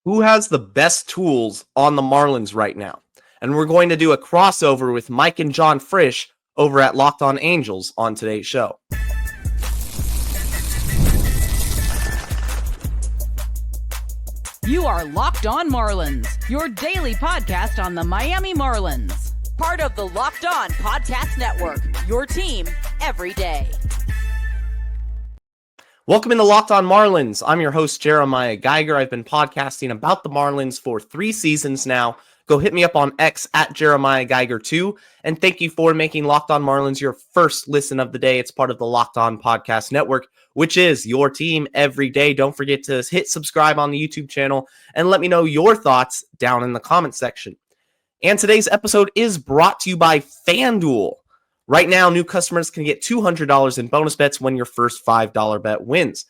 who has the best tools on the Marlins right now. And we're going to do a crossover with Mike and John Frisch over at Locked On Angels on today's show. You are Locked On Marlins, your daily podcast on the Miami Marlins. Part of the Locked On Podcast Network, your team every day. Welcome into Locked On Marlins. I'm your host, Jeremiah Geiger. I've been podcasting about the Marlins for 3 seasons now. Go hit me up on X at Jeremiah Geiger 2. And thank you for making Locked On Marlins your first listen of the day. It's part of the Locked On Podcast Network, which is your team every day. Don't forget to hit subscribe on the YouTube channel and let me know your thoughts down in the comment section. And today's episode is brought to you by FanDuel. Right now, new customers can get $200 in bonus bets when your first $5 bet wins.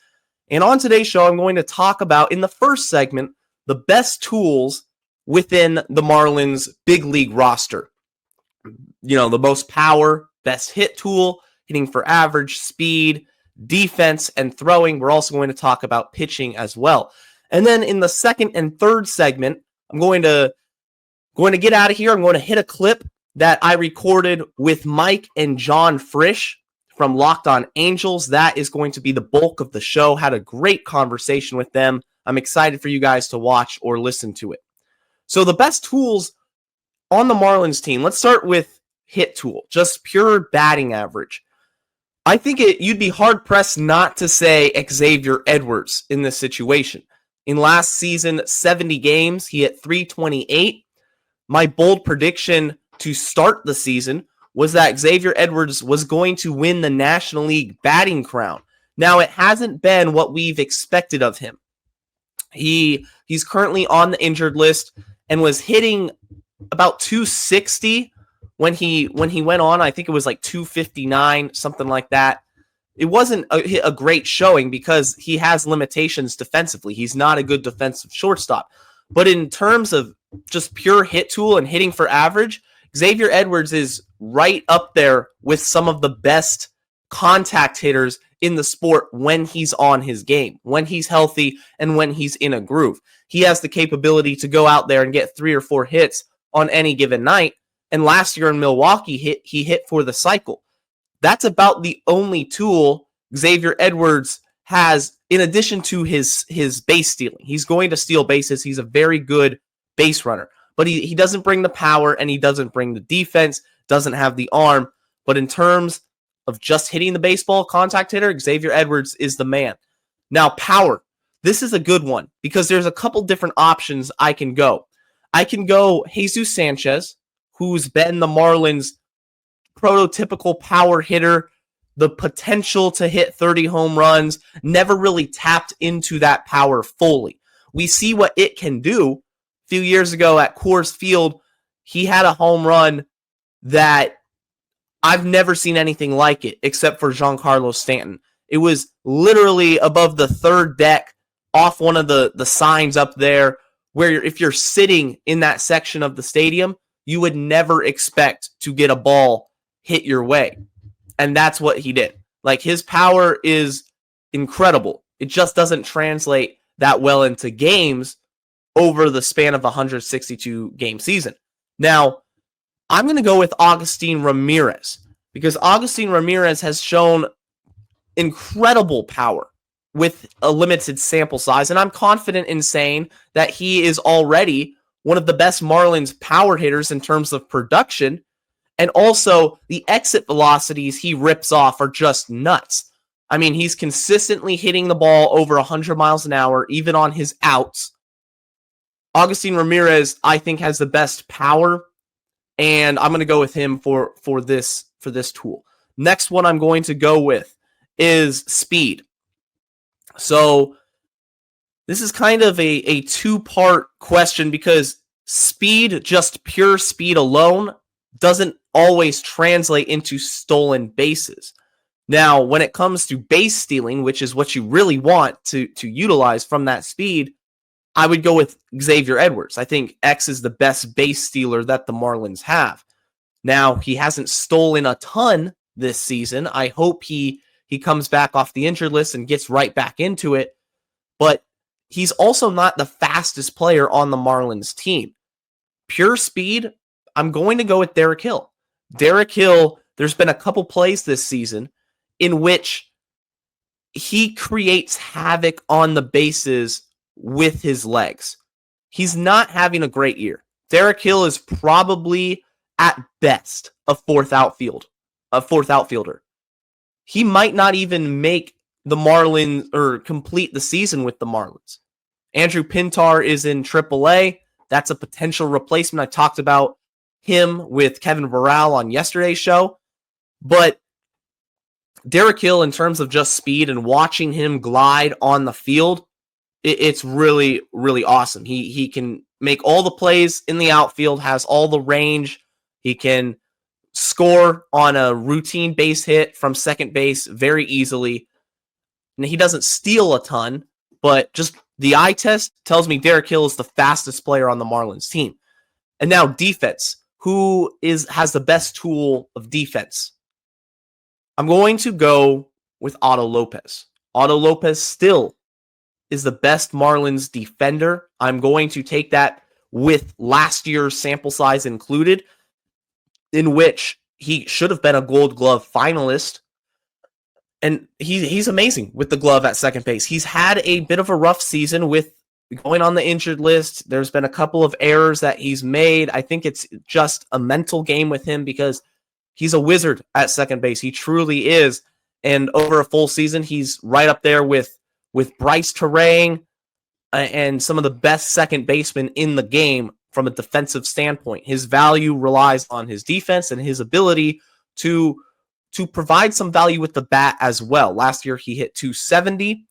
And on today's show, I'm going to talk about, in the first segment, the best tools within the Marlins big league roster. You know, the most power, best hit tool, hitting for average, speed, defense, and throwing. We're also going to talk about pitching as well. And then in the second and third segment, I'm going to get out of here. I'm going to hit a clip that I recorded with Mike and John Frisch from Locked On Angels. That is going to be the bulk of the show. Had a great conversation with them. I'm excited for you guys to watch or listen to it. So the best tools on the Marlins team, let's start with hit tool, just pure batting average. I think you'd be hard-pressed not to say Xavier Edwards in this situation. In last season, 70 games, he hit .328. My bold prediction to start the season was that Xavier Edwards was going to win the National League batting crown. Now, it hasn't been what we've expected of him. He's currently on the injured list and was hitting about 260 when he went on. I think it was like 259, something like that. It wasn't a great showing because he has limitations defensively. He's not a good defensive shortstop. But in terms of just pure hit tool and hitting for average, Xavier Edwards is right up there with some of the best contact hitters in the sport when he's on his game, when he's healthy, and when he's in a groove. He has the capability to go out there and get 3 or 4 hits on any given night. And last year in Milwaukee, he hit for the cycle. That's about the only tool Xavier Edwards has in addition to his base stealing. He's going to steal bases. He's a very good base runner. But he doesn't bring the power and he doesn't bring the defense, doesn't have the arm. But in terms of just hitting the baseball, contact hitter, Xavier Edwards is the man. Now, power. This is a good one because there's a couple different options I can go. I can go Jesus Sanchez, who's been the Marlins' prototypical power hitter, the potential to hit 30 home runs, never really tapped into that power fully. We see what it can do. A few years ago at Coors Field, he had a home run that I've never seen anything like it except for Giancarlo Stanton. It was literally above the third deck off one of the signs up there where if you're sitting in that section of the stadium, you would never expect to get a ball hit your way. And that's what he did. Like, his power is incredible. It just doesn't translate that well into games over the span of a 162-game season. Now, I'm going to go with Agustin Ramirez because Agustin Ramirez has shown incredible power with a limited sample size, and I'm confident in saying that he is already one of the best Marlins power hitters in terms of production, and also the exit velocities he rips off are just nuts. I mean, he's consistently hitting the ball over 100 miles an hour, even on his outs. Agustin Ramirez, I think, has the best power, and I'm going to go with him for this tool. Next one I'm going to go with is speed. So this is kind of a two-part question because speed, just pure speed alone, doesn't always translate into stolen bases. Now, when it comes to base stealing, which is what you really want to utilize from that speed, I would go with Xavier Edwards. I think X is the best base stealer that the Marlins have. Now, he hasn't stolen a ton this season. I hope he comes back off the injured list and gets right back into it. But he's also not the fastest player on the Marlins team. Pure speed, I'm going to go with Derek Hill. Derek Hill, there's been a couple plays this season in which he creates havoc on the bases with his legs. He's not having a great year. Derek Hill is probably at best a fourth outfielder. He might not even make the Marlins or complete the season with the Marlins. Andrew Pintar is in AAA. That's a potential replacement. I talked about him with Kevin Burrell on yesterday's show. But Derek Hill, in terms of just speed and watching him glide on the field, it's really, really awesome. He can make all the plays in the outfield, has all the range. He can score on a routine base hit from second base very easily. And he doesn't steal a ton, but just the eye test tells me Derek Hill is the fastest player on the Marlins team. And now defense. Who has the best tool of defense? I'm going to go with Otto Lopez. Otto Lopez still is the best Marlins defender. I'm going to take that with last year's sample size included, in which he should have been a Gold Glove finalist. And he's amazing with the glove at second base. He's had a bit of a rough season with going on the injured list. There's been a couple of errors that he's made. I think it's just a mental game with him because he's a wizard at second base. He truly is. And over a full season, he's right up there with Bryce Terang and some of the best second basemen in the game from a defensive standpoint. His value relies on his defense and his ability to provide some value with the bat as well. Last year, he hit .270.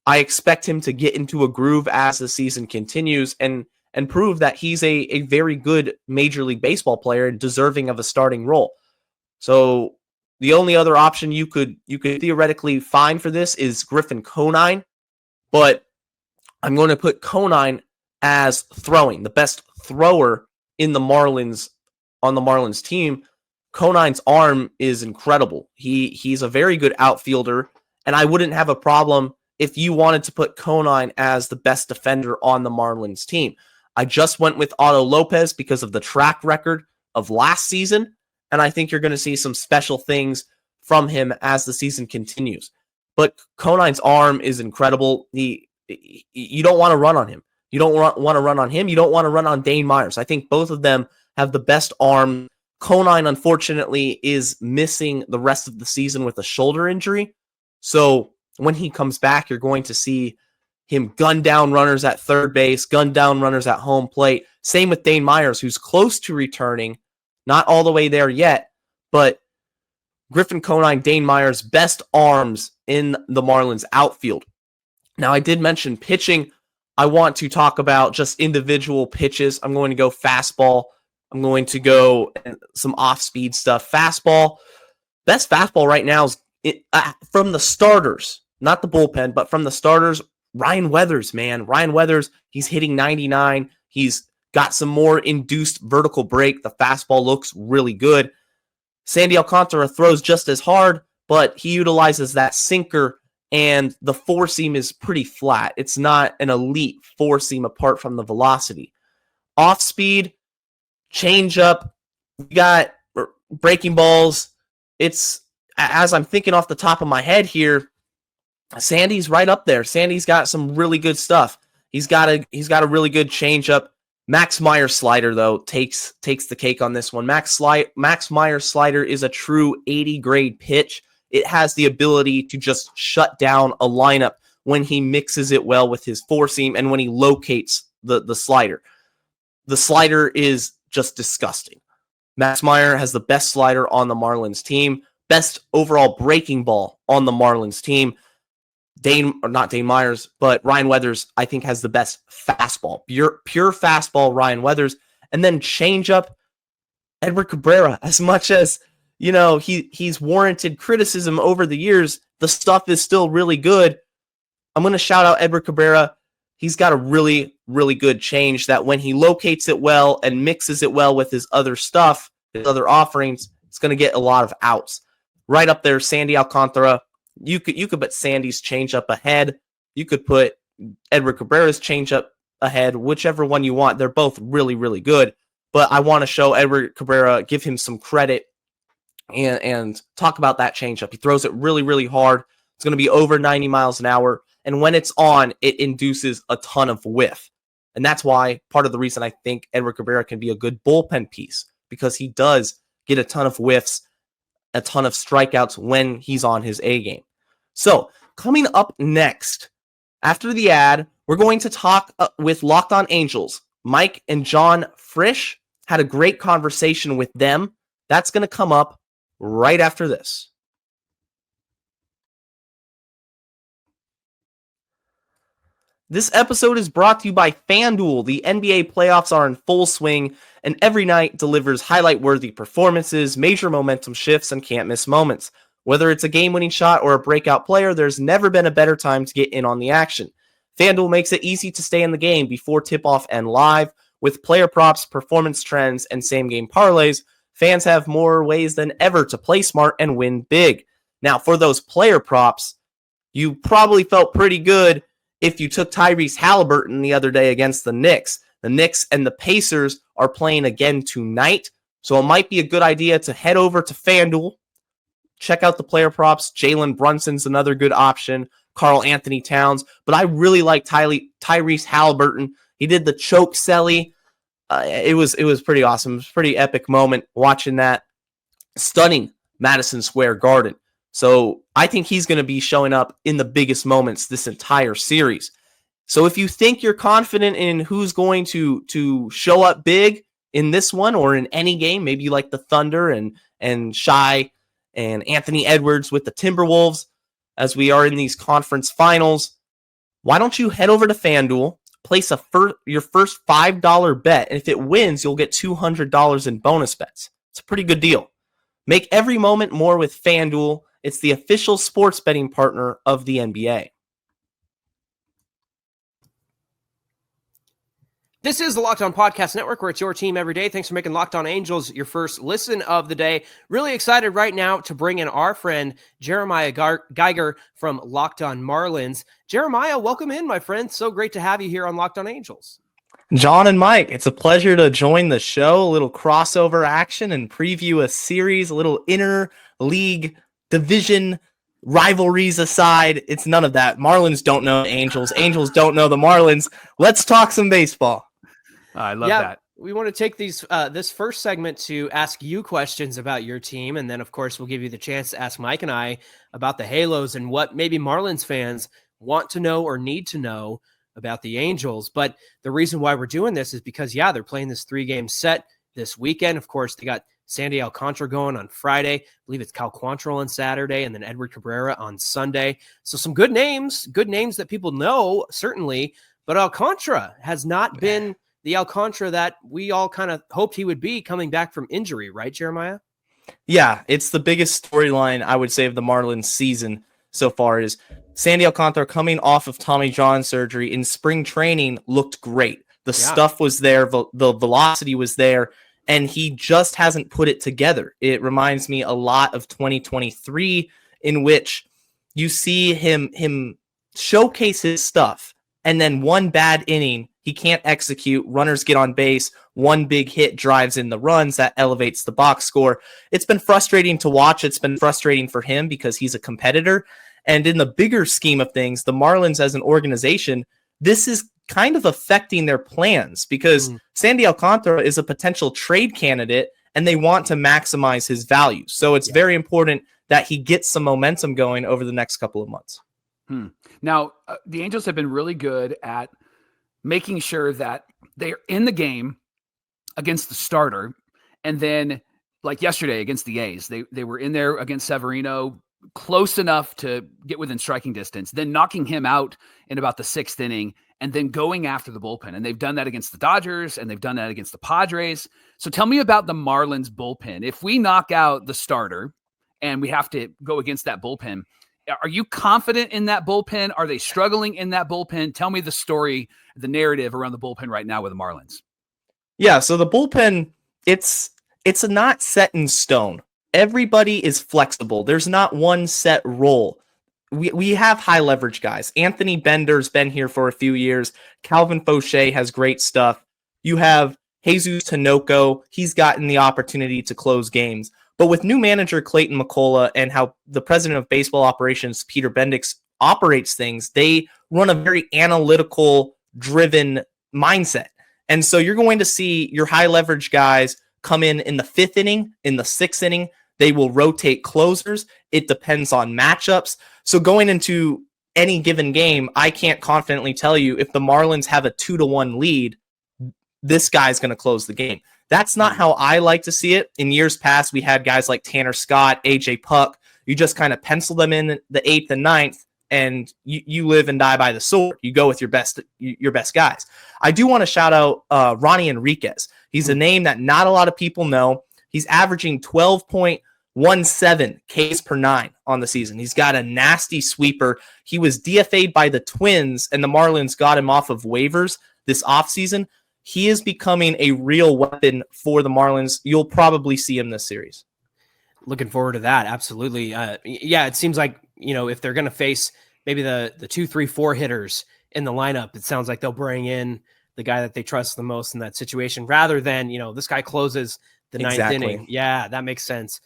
I expect him to get into a groove as the season continues and prove that he's a very good Major League Baseball player and deserving of a starting role. So the only other option you could theoretically find for this is Griffin Conine, but I'm going to put Conine as throwing, the best thrower in the Marlins on the Marlins team. Conine's arm is incredible. He's a very good outfielder, and I wouldn't have a problem if you wanted to put Conine as the best defender on the Marlins team. I just went with Otto Lopez because of the track record of last season, and I think you're going to see some special things from him as the season continues. But Conine's arm is incredible. You don't want to run on him. You don't want to run on him. You don't want to run on Dane Myers. I think both of them have the best arm. Conine, unfortunately, is missing the rest of the season with a shoulder injury. So when he comes back, you're going to see him gun down runners at third base, gun down runners at home plate. Same with Dane Myers, who's close to returning. Not all the way there yet, but Griffin Conine, Dane Myers, best arms in the Marlins outfield. Now, I did mention pitching. I want to talk about just individual pitches. I'm going to go fastball. I'm going to go some off-speed stuff. Fastball. Best fastball right now is from the starters, not the bullpen, but from the starters, Ryan Weathers, man. Ryan Weathers, he's hitting 99. He's got some more induced vertical break. The fastball looks really good. Sandy Alcantara throws just as hard, but he utilizes that sinker, and the four seam is pretty flat. It's not an elite four seam apart from the velocity. Off speed, change up, we got breaking balls. It's, as I'm thinking off the top of my head here, Sandy's right up there. Sandy's got some really good stuff. He's got a really good changeup. Max Meyer's slider, though, takes the cake on this one. Max Meyer's slider is a true 80 grade pitch. It has the ability to just shut down a lineup when he mixes it well with his four seam and when he locates the slider. The slider is just disgusting. Max Meyer has the best slider on the Marlins team, best overall breaking ball on the Marlins team. Not Dane Myers, but Ryan Weathers, I think, has the best fastball. Pure fastball, Ryan Weathers. And then changeup, Edward Cabrera. As much as, he's warranted criticism over the years, the stuff is still really good. I'm going to shout out Edward Cabrera. He's got a really, really good change that when he locates it well and mixes it well with his other stuff, his other offerings, it's going to get a lot of outs. Right up there, Sandy Alcantara. You could put Sandy's changeup ahead. You could put Edward Cabrera's changeup ahead, whichever one you want. They're both really, really good. But I want to show Edward Cabrera, give him some credit, and talk about that changeup. He throws it really, really hard. It's going to be over 90 miles an hour. And when it's on, it induces a ton of whiff. And that's why part of the reason I think Edward Cabrera can be a good bullpen piece, because he does get a ton of whiffs, a ton of strikeouts when he's on his A game. So coming up next, after the ad, we're going to talk with Locked On Angels. Mike and John Frisch had a great conversation with them. That's going to come up right after this. This episode is brought to you by FanDuel. The NBA playoffs are in full swing, and every night delivers highlight-worthy performances, major momentum shifts, and can't-miss moments. Whether it's a game-winning shot or a breakout player, there's never been a better time to get in on the action. FanDuel makes it easy to stay in the game before tip-off and live. With player props, performance trends, and same-game parlays, fans have more ways than ever to play smart and win big. Now, for those player props, you probably felt pretty good if you took Tyrese Halliburton the other day against the Knicks. The Knicks and the Pacers are playing again tonight, so it might be a good idea to head over to FanDuel, check out the player props. Jalen Brunson's another good option, Karl Anthony Towns, but I really like Tyrese Halliburton. He did the choke celly. It was pretty awesome. It was a pretty epic moment watching that. Stunning Madison Square Garden. So I think he's going to be showing up in the biggest moments this entire series. So if you think you're confident in who's going to show up big in this one or in any game, maybe you like the Thunder and Shai and Anthony Edwards with the Timberwolves as we are in these conference finals, why don't you head over to FanDuel, place your first $5 bet, and if it wins, you'll get $200 in bonus bets. It's a pretty good deal. Make every moment more with FanDuel. It's the official sports betting partner of the NBA. This is the Locked On Podcast Network, where it's your team every day. Thanks for making Locked On Angels your first listen of the day. Really excited right now to bring in our friend Jeremiah Geiger from Locked On Marlins. Jeremiah, welcome in, my friend. So great to have you here on Locked On Angels. John and Mike, it's a pleasure to join the show. A little crossover action and preview a series, a little inter-league division rivalries aside. It's none of that. Marlins don't know the Angels. Angels don't know the Marlins. Let's talk some baseball. I love that. We want to take this first segment to ask you questions about your team. And then, of course, we'll give you the chance to ask Mike and I about the Halos and what maybe Marlins fans want to know or need to know about the Angels. But the reason why we're doing this is because, they're playing this 3-game set this weekend. Of course, they got Sandy Alcantara going on Friday. I believe it's Cal Quantrill on Saturday, and then Edward Cabrera on Sunday. So some good names that people know, certainly. But Alcantara has not been the Alcantara that we all kind of hoped he would be coming back from injury, right, Jeremiah? Yeah, it's the biggest storyline, I would say, of the Marlins season so far is Sandy Alcantara coming off of Tommy John surgery in spring training looked great. The stuff was there, the velocity was there, and he just hasn't put it together. It reminds me a lot of 2023, in which you see him showcase his stuff, and then one bad inning, he can't execute, runners get on base, one big hit drives in the runs, that elevates the box score. It's been frustrating to watch. It's been frustrating for him because he's a competitor. And in the bigger scheme of things, the Marlins as an organization, this is kind of affecting their plans because Sandy Alcantara is a potential trade candidate and they want to maximize his value. So it's very important that he gets some momentum going over the next couple of months. Now, the Angels have been really good at making sure that they're in the game against the starter. And then, like yesterday against the A's, they were in there against Severino, close enough to get within striking distance, then knocking him out in about the 6th inning, and then going after the bullpen. And they've done that against the Dodgers, and they've done that against the Padres. So tell me about the Marlins bullpen. If we knock out the starter and we have to go against that bullpen, are you confident in that bullpen? Are they struggling in that bullpen? Tell me the story, the narrative around the bullpen right now with the Marlins. Yeah, so the bullpen, it's not set in stone. Everybody is flexible. There's not one set role. we have high leverage guys. Anthony Bender's been here for a few years. Calvin Fauché has great stuff. You have Jesus Tinoco. He's gotten the opportunity to close games. But with new manager Clayton McCullough and how the president of baseball operations, Peter Bendix, operates things, they run a very analytical driven mindset. And so you're going to see your high leverage guys come in the 5th inning, in the 6th inning. They will rotate closers. It depends on matchups. So going into any given game, I can't confidently tell you if the Marlins have a 2-1 lead, this guy's going to close the game. That's not how I like to see it. In years past, we had guys like Tanner Scott, AJ Puck. You just kind of pencil them in the 8th and 9th, and you live and die by the sword. You go with your best guys. I do want to shout out Ronnie Enriquez. He's a name that not a lot of people know. He's averaging 12.17 Ks per 9 on the season. He's got a nasty sweeper. He was DFA'd by the Twins, and the Marlins got him off of waivers this offseason. He is becoming a real weapon for the Marlins. You'll probably see him this series. Looking forward to that. Absolutely. Yeah, it seems like, if they're going to face maybe the 2, 3, 4 hitters in the lineup, it sounds like they'll bring in the guy that they trust the most in that situation rather than, this guy closes the 9th inning. Yeah, that makes sense.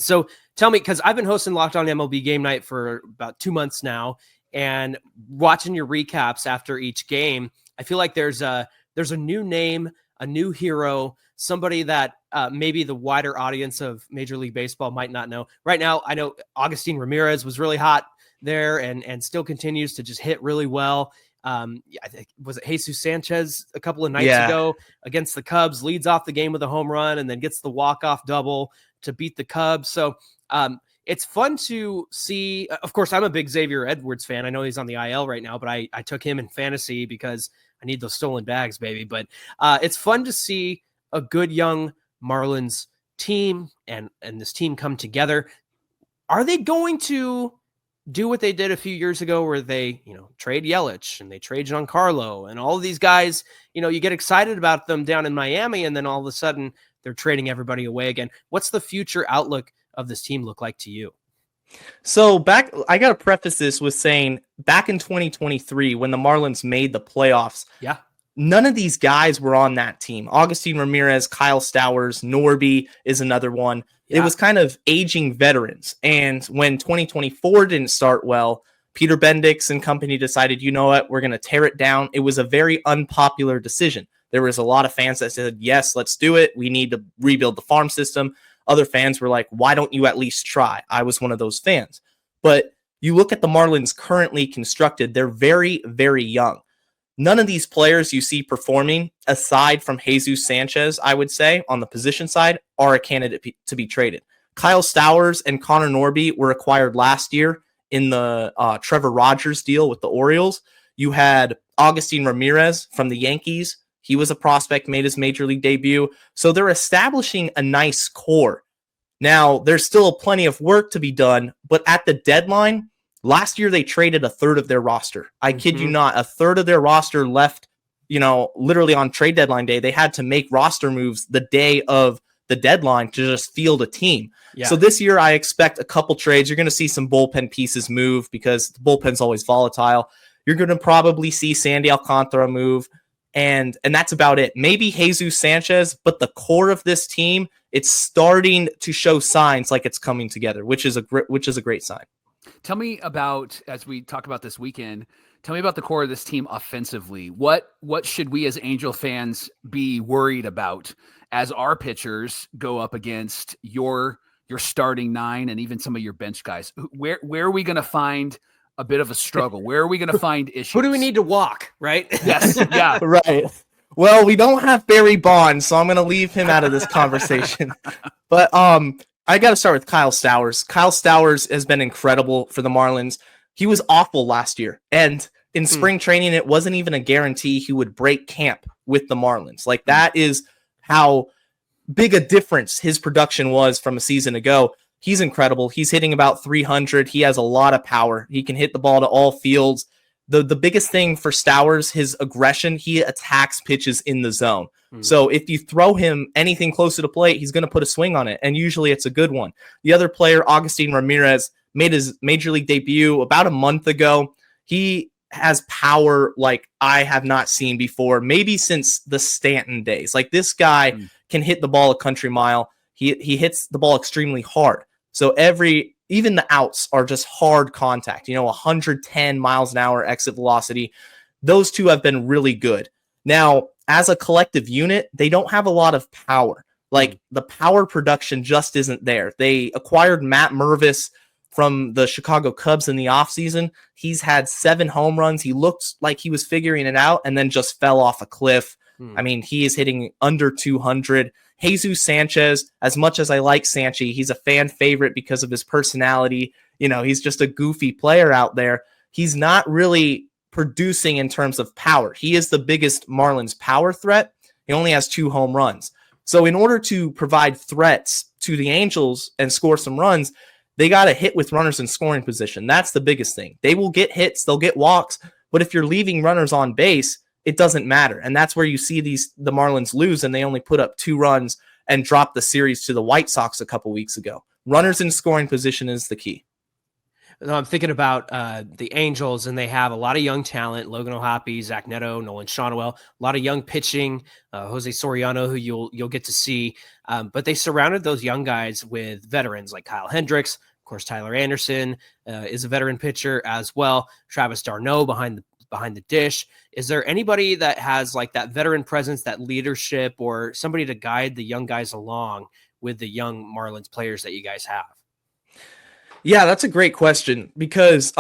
So tell me, because I've been hosting Locked On MLB Game Night for about 2 months now, and watching your recaps after each game, I feel like there's a new name, a new hero, somebody that maybe the wider audience of Major League Baseball might not know. Right now, I know Agustin Ramirez was really hot there and still continues to just hit really well. I think, was it Jesus Sanchez a couple of nights ago against the Cubs, leads off the game with a home run and then gets the walk-off double to beat the Cubs. So it's fun to see. Of course, I'm a big Xavier Edwards fan. I know he's on the IL right now, but I took him in fantasy because I need those stolen bags, baby. But it's fun to see a good young Marlins team and this team come together. Are they going to do what they did a few years ago where they, trade Yelich and they trade Giancarlo and all of these guys, you get excited about them down in Miami and then all of a sudden they're trading everybody away again. What's the future outlook of this team look like to you? So I got to preface this with saying back in 2023, when the Marlins made the playoffs, none of these guys were on that team. Agustin Ramirez, Kyle Stowers, Norby is another one. It was kind of aging veterans. And when 2024 didn't start well, Peter Bendix and company decided, you know what, we're going to tear it down. It was a very unpopular decision. There was a lot of fans that said, yes, let's do it. We need to rebuild the farm system. Other fans were like, why don't you at least try? I was one of those fans. But you look at the Marlins currently constructed, they're very, very young. None of these players you see performing, aside from Jesus Sanchez, I would say, on the position side, are a candidate to be traded. Kyle Stowers and Connor Norby were acquired last year in the Trevor Rogers deal with the Orioles. You had Agustin Ramirez from the Yankees. He was a prospect, made his major league debut. So they're establishing a nice core. Now, there's still plenty of work to be done, but at the deadline, last year they traded a third of their roster. I kid you not, a third of their roster left, literally on trade deadline day. They had to make roster moves the day of the deadline to just field a team. Yeah. So this year I expect a couple trades. You're going to see some bullpen pieces move because the bullpen's always volatile. You're going to probably see Sandy Alcantara move. And that's about it. Maybe Jesus Sanchez, but the core of this team, it's starting to show signs like it's coming together, which is a great sign. Tell me about, as we talk about this weekend, tell me about the core of this team offensively. What should we as Angel fans be worried about as our pitchers go up against your starting 9 and even some of your bench guys? Where are we going to find a bit of a struggle? Where are we going to find issues? Who do we need to walk, right? Yes. Yeah. Right. Well, we don't have Barry Bonds, so I'm going to leave him out of this conversation. But I got to start with Kyle Stowers. Kyle Stowers has been incredible for the Marlins. He was awful last year. And in spring training, it wasn't even a guarantee he would break camp with the Marlins. Like, that is how big a difference his production was from a season ago. He's incredible. He's hitting about 300. He has a lot of power. He can hit the ball to all fields. The biggest thing for Stowers, his aggression, he attacks pitches in the zone. So if you throw him anything close to the plate, he's going to put a swing on it, and usually it's a good one. The other player, Agustin Ramirez, made his major league debut about a month ago. He has power like I have not seen before, maybe since the Stanton days. Like, this guy can hit the ball a country mile. He hits the ball extremely hard. So even the outs are just hard contact, 110 miles an hour exit velocity. Those two have been really good. Now, as a collective unit, they don't have a lot of power. Like, the power production just isn't there. They acquired Matt Mervis from the Chicago Cubs in the offseason. He's had 7 home runs. He looked like he was figuring it out and then just fell off a cliff. I mean, he is hitting under 200. Jesus Sanchez, as much as I like Sanchi, he's a fan favorite because of his personality. He's just a goofy player out there. He's not really producing in terms of power. He is the biggest Marlins power threat. He only has 2 home runs. So in order to provide threats to the Angels and score some runs, they got to hit with runners in scoring position. That's the biggest thing. They will get hits, they'll get walks, but if you're leaving runners on base, it doesn't matter. And that's where you see the Marlins lose, and they only put up 2 runs and dropped the series to the White Sox a couple weeks ago. Runners in scoring position is the key. I'm thinking about the Angels, and they have a lot of young talent: Logan O'Hoppe, Zach Neto, Nolan Shonwell, a lot of young pitching, Jose Soriano, who you'll get to see. But they surrounded those young guys with veterans like Kyle Hendricks. Of course, Tyler Anderson is a veteran pitcher as well. Travis d'Arnaud behind the dish. Is there anybody that has like that veteran presence, that leadership, or somebody to guide the young guys along with the young Marlins players that you guys have? Yeah, that's a great question because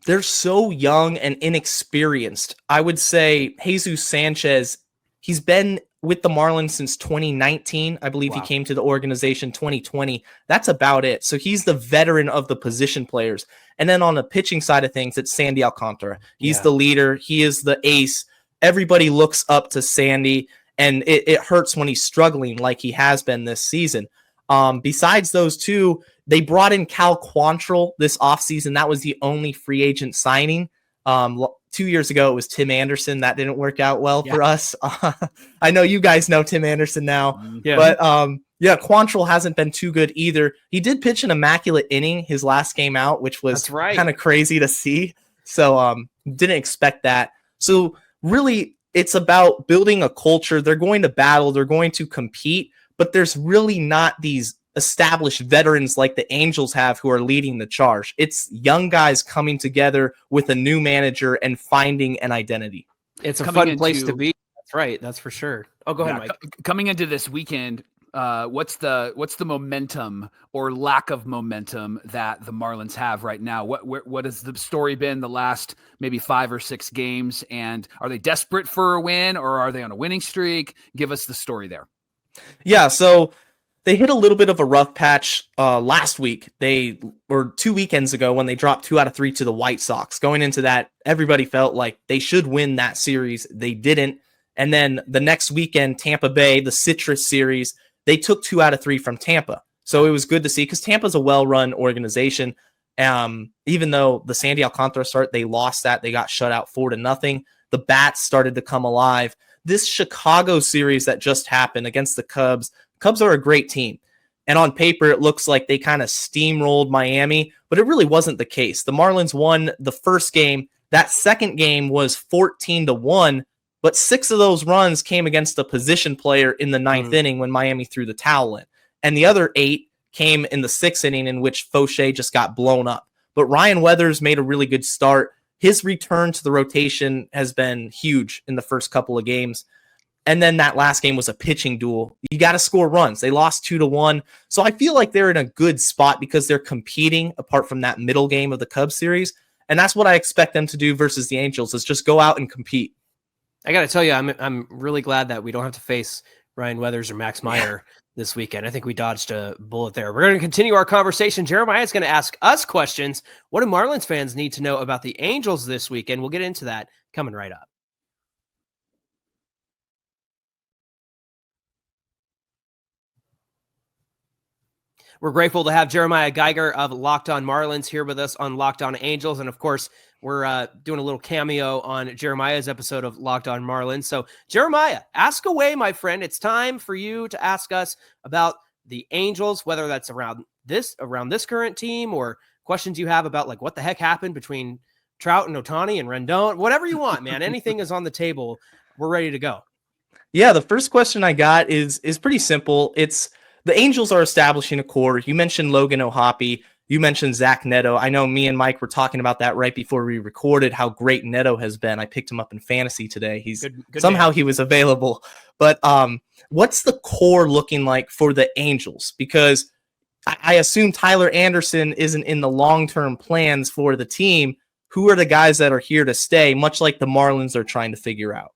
they're so young and inexperienced. I would say Jesus Sanchez, he's been with the Marlins since 2019. I believe He came to the organization 2020. That's about it. So he's the veteran of the position players. And then on the pitching side of things, it's Sandy Alcantara. He's the leader. He is the ace. Everybody looks up to Sandy, and it hurts when he's struggling like he has been this season. Besides those two, they brought in Cal Quantrill this offseason. That was the only free agent signing. 2 years ago, it was Tim Anderson. That didn't work out well for us. I know you guys know Tim Anderson now. But Quantrill hasn't been too good either. He did pitch an immaculate inning his last game out, which was kind of crazy to see. So didn't expect that. So really, it's about building a culture. They're going to battle. They're going to compete. But there's really not these established veterans like the Angels have who are leading the charge. It's young guys coming together with a new manager and finding an identity. It's a fun place to be. That's right. That's for sure. Oh, go ahead, Mike. Coming into this weekend, what's the momentum or lack of momentum that the Marlins have right now? What has the story been the last maybe 5 or 6 games? And are they desperate for a win, or are they on a winning streak? Give us the story there. Yeah, so they hit a little bit of a rough patch last week. Or 2 weekends ago when they dropped 2 out of 3 to the White Sox. Going into that, everybody felt like they should win that series. They didn't. And then the next weekend, Tampa Bay, the Citrus series, they took 2 out of 3 from Tampa. So it was good to see because Tampa's a well-run organization. Even though the Sandy Alcantara start, they lost that. They got shut out 4-0. The bats started to come alive. This Chicago series that just happened against the Cubs are a great team. And on paper, it looks like they kind of steamrolled Miami, but it really wasn't the case. The Marlins won the first game. That second game was 14-1, but 6 of those runs came against a position player in the 9th inning when Miami threw the towel in. And the other 8 came in the 6th inning in which Fauché just got blown up. But Ryan Weathers made a really good start. His return to the rotation has been huge in the first couple of games. And then that last game was a pitching duel. You got to score runs. They lost 2-1. So I feel like they're in a good spot because they're competing apart from that middle game of the Cubs series. And that's what I expect them to do versus the Angels, is just go out and compete. I got to tell you, I'm really glad that we don't have to face Ryan Weathers or Max Meyer this weekend. I think we dodged a bullet there. We're going to continue our conversation. Jeremiah is going to ask us questions. What do Marlins fans need to know about the Angels this weekend? We'll get into that coming right up. We're grateful to have Jeremiah Geiger of Locked On Marlins here with us on Locked On Angels. And of course, we're doing a little cameo on Jeremiah's episode of Locked On Marlins. So Jeremiah, ask away, my friend. It's time for you to ask us about the Angels, whether that's around this current team or questions you have about like what the heck happened between Trout and Ohtani and Rendon, whatever you want, man. Anything is on the table. We're ready to go. Yeah, the first question I got is pretty simple. It's the Angels are establishing a core. You mentioned Logan O'Hoppe. You mentioned Zach Neto. I know me and Mike were talking about that right before we recorded, how great Neto has been. I picked him up in fantasy today. He's good somehow man. he was available. But what's the core looking like for the Angels? Because I assume Tyler Anderson isn't in the long-term plans for the team. Who are the guys that are here to stay, much like the Marlins are trying to figure out?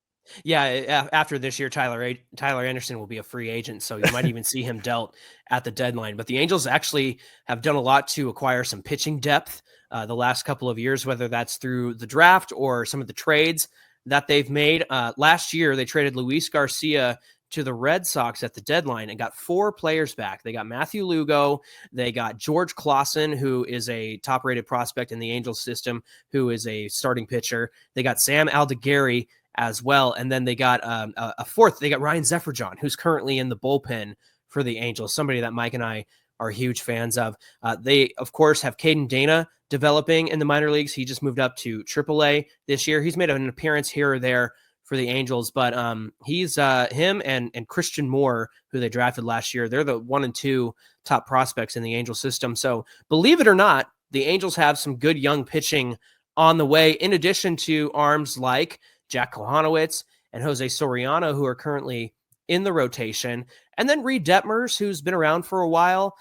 Yeah, after this year, Tyler Anderson will be a free agent, so you might even see him dealt at the deadline. But the Angels actually have done a lot to acquire some pitching depth the last couple of years, whether that's through the draft or some of the trades that they've made. Last year, they traded Luis Garcia to the Red Sox at the deadline and got 4 players back. They got Matthew Lugo, they got George Clausen, who is a top-rated prospect in the Angels system, who is a starting pitcher. They got Sam Aldeguerri as well. And then they got a fourth. They got Ryan Zefferjon, who's currently in the bullpen for the Angels, somebody that Mike and I are huge fans of. They, of course, have Caden Dana developing in the minor leagues. He just moved up to AAA this year. He's made an appearance here or there for the Angels, but he's him and Christian Moore, who they drafted last year. They're the 1 and 2 top prospects in the Angel system. So believe it or not, the Angels have some good young pitching on the way, in addition to arms like Jack Kohanowitz and Jose Soriano, who are currently in the rotation. And then Reed Detmers, who's been around for a while,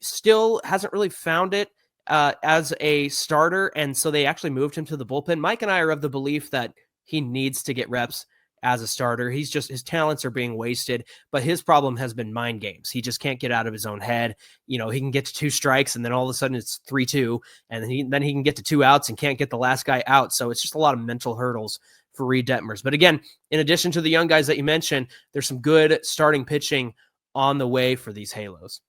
still hasn't really found it as a starter. And so they actually moved him to the bullpen. Mike and I are of the belief that he needs to get reps as a starter. His talents are being wasted, but his problem has been mind games. He just can't get out of his own head. He can get to 2 strikes and then all of a sudden it's 3-2, and then he can get to 2 outs and can't get the last guy out. So it's just a lot of mental hurdles for Reed Detmers. But again, in addition to the young guys that you mentioned, there's some good starting pitching on the way for these Halos.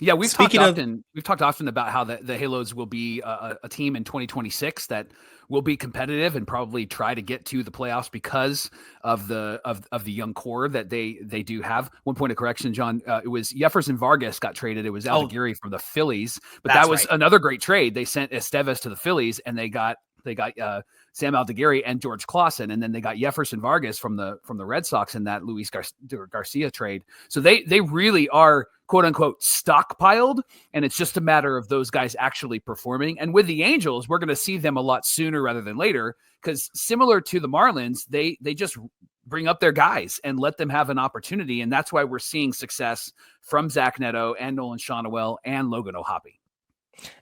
Yeah, we've talked often about how the Halos will be a team in 2026 that will be competitive and probably try to get to the playoffs because of the young core that they do have. One point of correction, John, it was Jefferson Vargas got traded. It was Aldeguerri from the Phillies, but that was another great trade. They sent Estevez to the Phillies, and they got Sam Aldeguerri and George Clausen, and then they got Jefferson Vargas from the Red Sox in that Luis Garcia trade. So they really are quote unquote stockpiled, and it's just a matter of those guys actually performing. And with the Angels, we're going to see them a lot sooner rather than later, because similar to the Marlins, they just bring up their guys and let them have an opportunity. And that's why we're seeing success from Zach Neto and Nolan Shonowell and Logan O'Hoppe.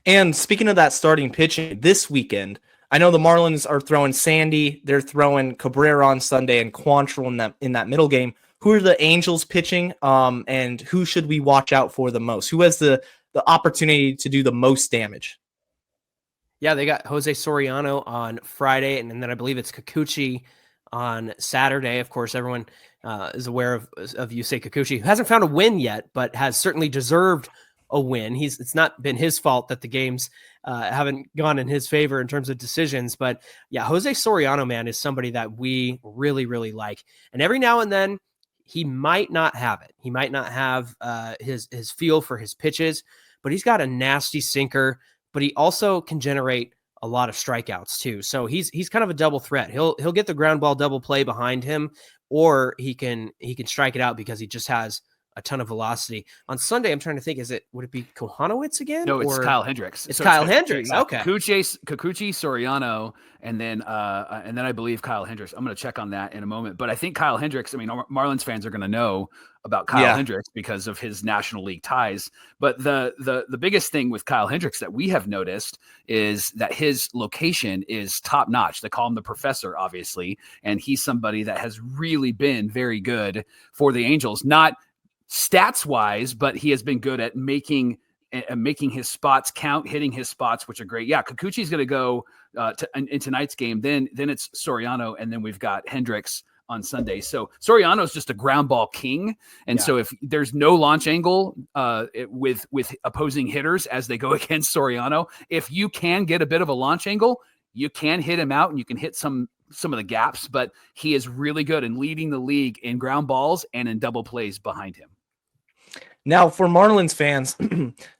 And speaking of that starting pitching this weekend, I know the Marlins are throwing Sandy, they're throwing Cabrera on Sunday, and Quantrill in that middle game. Who are the Angels pitching, and who should we watch out for the most? Who has the opportunity to do the most damage? Yeah, they got Jose Soriano on Friday, and then I believe it's Kikuchi on Saturday. Of course, everyone is aware of Yusei Kikuchi, who hasn't found a win yet, but has certainly deserved a win. It's not been his fault that the games haven't gone in his favor in terms of decisions. But yeah, Jose Soriano, man, is somebody that we really, really like. And every now and then, he might not have it. He might not have his feel for his pitches, but he's got a nasty sinker, but he also can generate a lot of strikeouts too. So he's kind of a double threat. He'll get the ground ball double play behind him, or he can strike it out because he just has a ton of velocity. On Sunday, I'm trying to think, would it be Kohanowitz again? No, it's Kyle Hendricks. It's Kyle Hendricks. Okay. Kikuchi, Soriano, and then I believe Kyle Hendricks. I'm going to check on that in a moment. But I think Kyle Hendricks, I mean, Marlins fans are going to know about Kyle Hendricks because of his National League ties. But the biggest thing with Kyle Hendricks that we have noticed is that his location is top notch. They call him the professor, obviously. And he's somebody that has really been very good for the Angels. Not stats wise, but he has been good at making his spots count, hitting his spots, which are great. Yeah, Kikuchi's going to go in tonight's game. Then it's Soriano, and then we've got Hendricks on Sunday. So Soriano's just a ground ball king, and so if there's no launch angle with opposing hitters as they go against Soriano, if you can get a bit of a launch angle, you can hit him out, and you can hit some of the gaps. But he is really good in leading the league in ground balls and in double plays behind him. Now, for Marlins fans,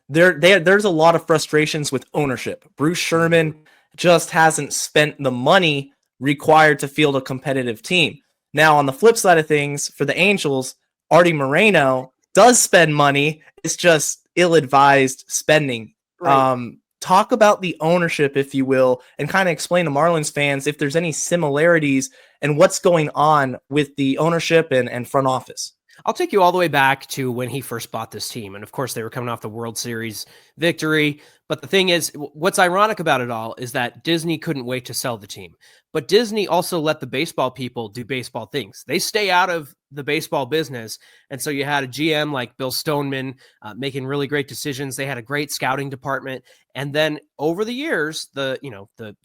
there's a lot of frustrations with ownership. Bruce Sherman just hasn't spent the money required to field a competitive team. Now, on the flip side of things, for the Angels, Artie Moreno does spend money. It's just ill-advised spending. Right. Talk about the ownership, if you will, and kind of explain to Marlins fans if there's any similarities and what's going on with the ownership and front office. I'll take you all the way back to when he first bought this team. And of course, they were coming off the World Series victory. But the thing is, what's ironic about it all is that Disney couldn't wait to sell the team. But Disney also let the baseball people do baseball things. They stay out of the baseball business. And so you had a GM like Bill Stoneman making really great decisions. They had a great scouting department. And then over the years, the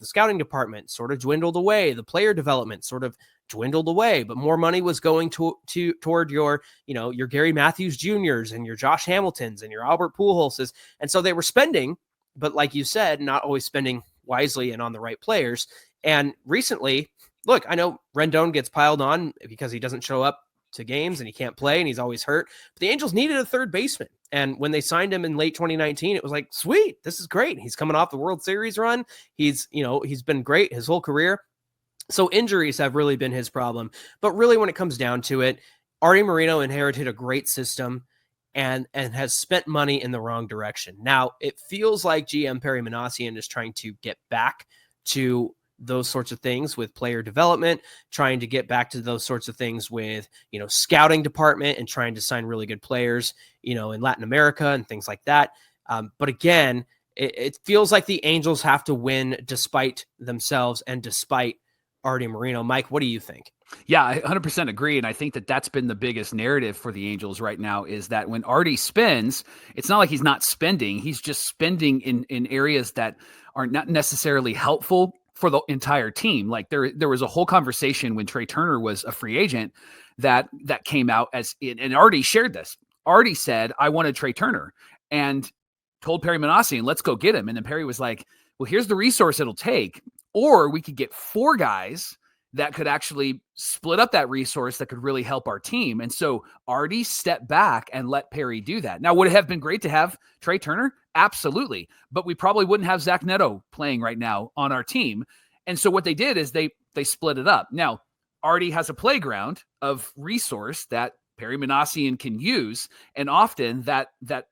scouting department sort of dwindled away. The player development sort of dwindled away, but more money was going toward your Gary Matthews Juniors and your Josh Hamiltons and your Albert Pujols. And so they were spending, but like you said, not always spending wisely and on the right players. And recently, look, I know Rendon gets piled on because he doesn't show up to games and he can't play and he's always hurt. But the Angels needed a third baseman. And when they signed him in late 2019, it was like, sweet, this is great. He's coming off the World Series run. He's been great his whole career. So injuries have really been his problem. But really, when it comes down to it, Artie Moreno inherited a great system and has spent money in the wrong direction. Now, it feels like GM Perry Minasian is trying to get back to those sorts of things with player development, trying to get back to those sorts of things with, scouting department and trying to sign really good players, in Latin America and things like that. But again, it feels like the Angels have to win despite themselves and despite Artie Moreno. Mike, what do you think? Yeah, I 100% agree. And I think that that's been the biggest narrative for the Angels right now is that when Artie spends, it's not like he's not spending. He's just spending in areas that are not necessarily helpful for the entire team. Like there was a whole conversation when Trey Turner was a free agent that came out and Artie shared this. Artie said, I wanted Trey Turner and told Perry Minasian, let's go get him. And then Perry was like, well, here's the resource it'll take. Or we could get 4 guys that could actually split up that resource that could really help our team. And so Artie stepped back and let Perry do that. Now, would it have been great to have Trey Turner? Absolutely. But we probably wouldn't have Zach Neto playing right now on our team. And so what they did is they split it up. Now, Artie has a playground of resource that Perry Minasian can use. And often that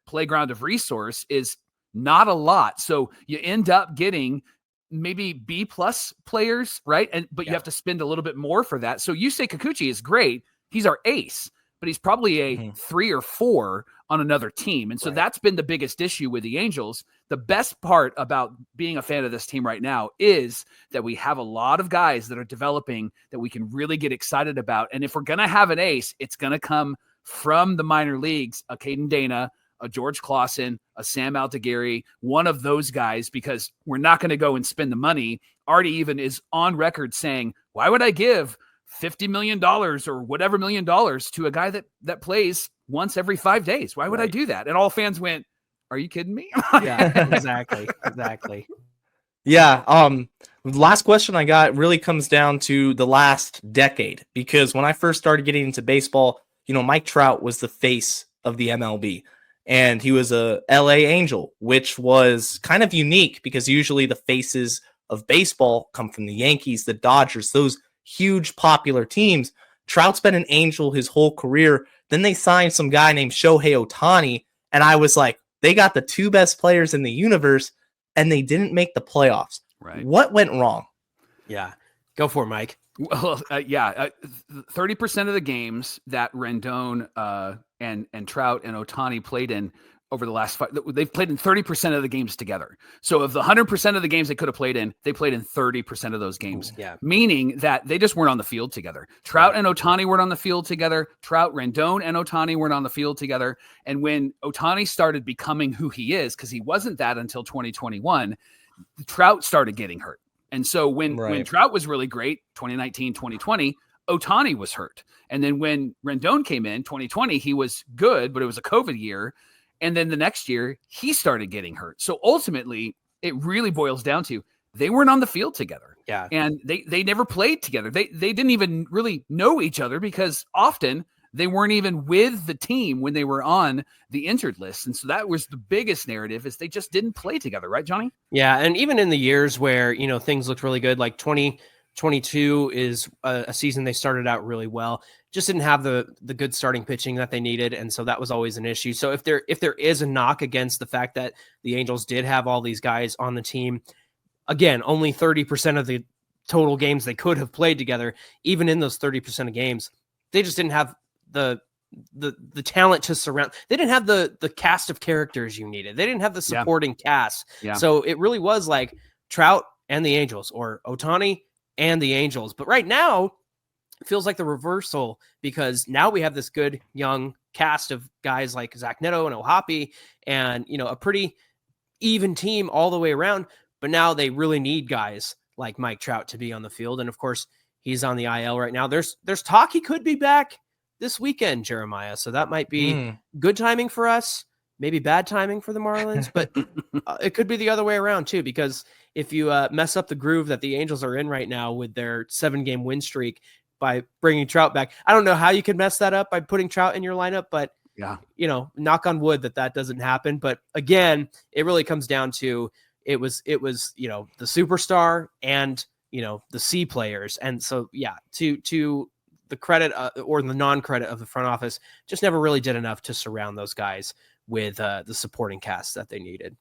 playground of resource is not a lot. So you end up getting maybe B+ players, right? But you have to spend a little bit more for that. So Yusei Kikuchi is great. He's our ace, but he's probably a 3 or 4 on another team. And so that's been the biggest issue with the Angels. The best part about being a fan of this team right now is that we have a lot of guys that are developing that we can really get excited about. And if we're going to have an ace, it's going to come from the minor leagues, a Caden Dana, a George Clausen, a Sam Aldeguerri, one of those guys, because we're not going to go and spend the money. Artie even is on record saying, why would I give $50 million or whatever $1 million to a guy that plays once every 5 days? Why would I do that? And all fans went, are you kidding me? Yeah, exactly. Yeah. Last question I got really comes down to the last decade, because when I first started getting into baseball, Mike Trout was the face of the MLB. And he was a LA Angel, which was kind of unique because usually the faces of baseball come from the Yankees, the Dodgers, those huge popular teams. Trout's been an Angel his whole career. Then they signed some guy named Shohei Ohtani. And I was like, they got the 2 best players in the universe and they didn't make the playoffs. Right. What went wrong? Yeah. Go for it, Mike. Well, 30% of the games that Rendon and Trout and Ohtani played in over the last 5, they've played in 30% of the games together. So of the 100% of the games they could have played in, they played in 30% of those games. Yeah. Meaning that they just weren't on the field together. Trout and Ohtani weren't on the field together. Trout, Rendon, and Ohtani weren't on the field together. And when Ohtani started becoming who he is, because he wasn't that until 2021, Trout started getting hurt. And so when Trout was really great, 2019, 2020, Ohtani was hurt. And then when Rendon came in, 2020, he was good, but it was a COVID year. And then the next year, he started getting hurt. So ultimately, it really boils down to they weren't on the field together. Yeah. And they never played together. They didn't even really know each other because often They weren't even with the team when they were on the injured list. And so that was the biggest narrative, is they just didn't play together. Right, Johnny? Yeah. And even in the years where, things looked really good, like 2022 is a season they started out really well, just didn't have the good starting pitching that they needed. And so that was always an issue. So if there is a knock against the fact that the Angels did have all these guys on the team, again, only 30% of the total games they could have played together. Even in those 30% of games, they just didn't have the talent to surround. They didn't have the cast of characters you needed. They didn't have the supporting cast. Yeah. So it really was like Trout and the Angels, or Ohtani and the Angels. But right now it feels like the reversal, because now we have this good young cast of guys like Zach Neto and Ohapi, and a pretty even team all the way around. But now they really need guys like Mike Trout to be on the field. And of course, he's on the IL right now. There's talk he could be back this weekend, Jeremiah. So that might be good timing for us, maybe bad timing for the Marlins, but it could be the other way around too, because if you mess up the groove that the Angels are in right now with their 7-game win streak by bringing Trout back, I don't know how you could mess that up by putting Trout in your lineup, but knock on wood that doesn't happen. But again, it really comes down to, it was the superstar and the C players. And so to the credit or the non-credit of the front office, just never really did enough to surround those guys with the supporting cast that they needed.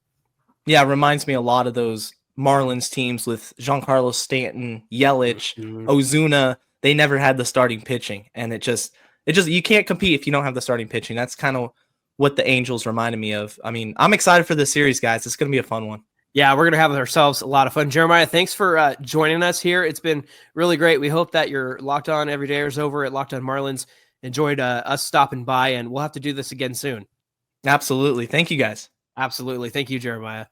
Yeah, it reminds me a lot of those Marlins teams with Giancarlo Stanton, Yelich, Ozuna. They never had the starting pitching, and it just you can't compete if you don't have the starting pitching. That's kind of what the Angels reminded me of. I mean, I'm excited for this series, guys. It's going to be a fun one. Yeah, we're going to have ourselves a lot of fun. Jeremiah, thanks for joining us here. It's been really great. We hope that your Locked On Everydayers over at Locked On Marlins enjoyed us stopping by, and we'll have to do this again soon. Absolutely. Thank you, guys. Absolutely. Thank you, Jeremiah.